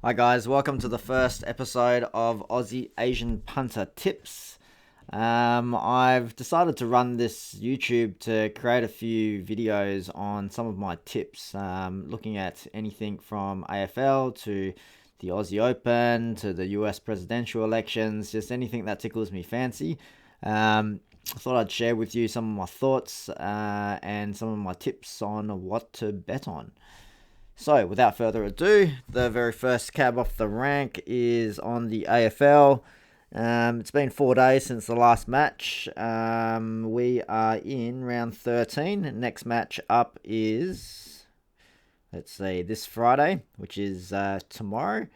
Hi guys, welcome to the first episode of Aussie Asian Punter Tips. I've decided to run this YouTube to create a few videos on some of my tips, looking at anything from AFL to the Aussie Open to the US presidential elections, just anything that tickles me fancy. I thought I'd share with you some of my thoughts and some of my tips on what to bet on. So, without further ado, the very first cab off the rank is on the AFL. It's been 4 days since the last match. We are in round 13. Next match up is, let's see, this Friday, which is tomorrow.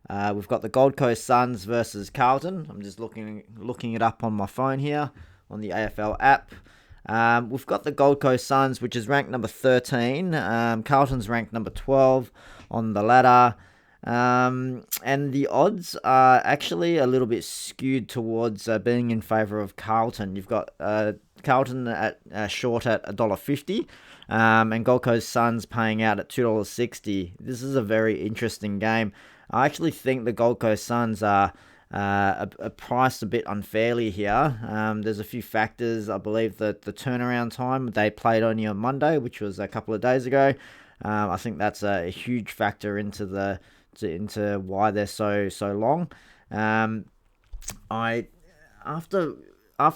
We've got the Gold Coast Suns versus Carlton. I'm just looking it up on my phone here on the AFL app. We've got the Gold Coast Suns, which is ranked number 13. Carlton's ranked number 12 on the ladder. And the odds are actually a little bit skewed towards being in favour of Carlton. You've got Carlton at short at $1.50, and Gold Coast Suns paying out at $2.60. This is a very interesting game. I actually think the Gold Coast Suns are priced a bit unfairly here. There's a few factors. I believe that the turnaround time, they played only on Monday, which was a couple of days ago. I think that's a huge factor into why they're so long. After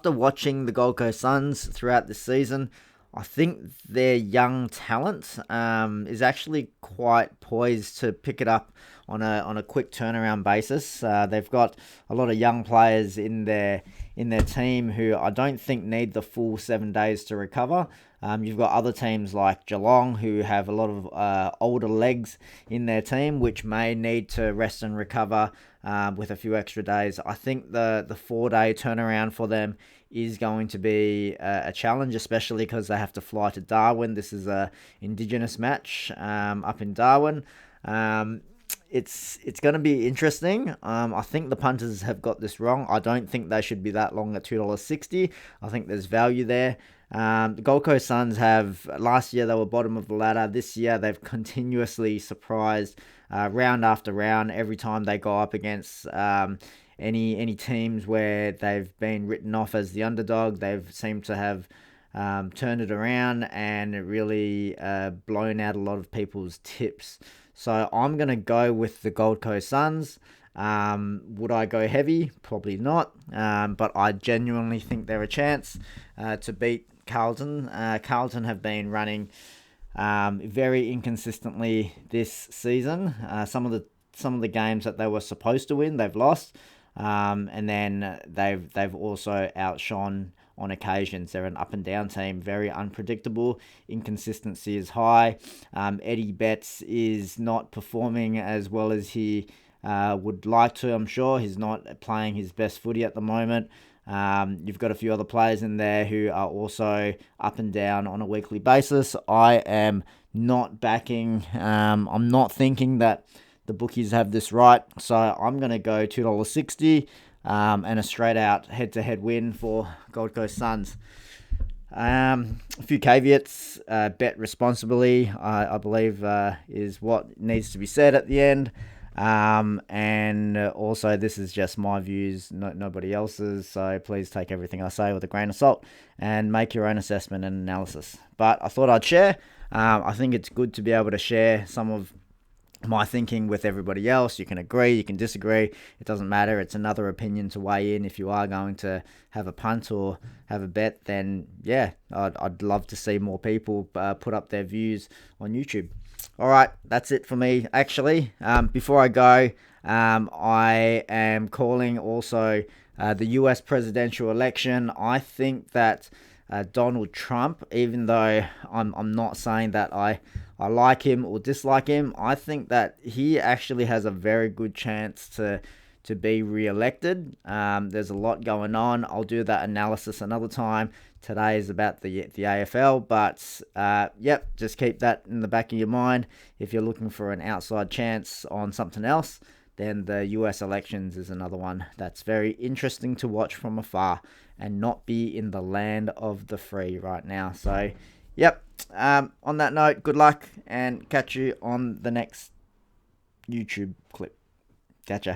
watching the Gold Coast Suns throughout this season, I think their young talent is actually quite poised to pick it up on a quick turnaround basis. They've got a lot of young players in their team who I don't think need the full 7 days to recover. You've got other teams like Geelong who have a lot of older legs in their team, which may need to rest and recover with a few extra days. I think the 4-day turnaround for them is going to be a challenge, especially because they have to fly to Darwin. This is a Indigenous match up in Darwin. It's going to be interesting. I think the punters have got this wrong. I don't think they should be that long at $2.60. I think there's value there. The Gold Coast Suns last year they were bottom of the ladder. This year they've continuously surprised round after round every time they go up against any teams where they've been written off as the underdog. They've seemed to have turned it around and really blown out a lot of people's tips. So I'm going to go with the Gold Coast Suns. Would I go heavy? Probably not. But I genuinely think they're a chance to beat Carlton. Carlton have been running very inconsistently this season. Some of the games that they were supposed to win, they've lost. And then they've also outshone on occasions. They're an up and down team, very unpredictable. Inconsistency is high. Eddie Betts is not performing as well as he would like to, I'm sure. He's not playing his best footy at the moment. You've got a few other players in there who are also up and down on a weekly basis. I am not backing, I'm not thinking that the bookies have this right, so I'm going to go $2.60 and a straight out head-to-head win for Gold Coast Suns. A few caveats. Bet responsibly, I believe, is what needs to be said at the end. And also, this is just my views, nobody else's, so please take everything I say with a grain of salt and make your own assessment and analysis. But I thought I'd share. I think it's good to be able to share some of my thinking with everybody else. You can agree, you can disagree, it doesn't matter. It's another opinion to weigh in. If you are going to have a punt or have a bet, then yeah, I'd love to see more people put up their views on YouTube. All right, that's it for me. Actually, before I go, I am calling also the US presidential election. I think that Donald Trump, even though I'm not saying that I like him or dislike him, I think that he actually has a very good chance to be re-elected. There's a lot going on. I'll do that analysis another time. Today is about the AFL, but yep, just keep that in the back of your mind. If you're looking for an outside chance on something else, then the US elections is another one that's very interesting to watch from afar and not be in the land of the free right now. So yep, on that note, good luck and catch you on the next YouTube clip. Catch ya.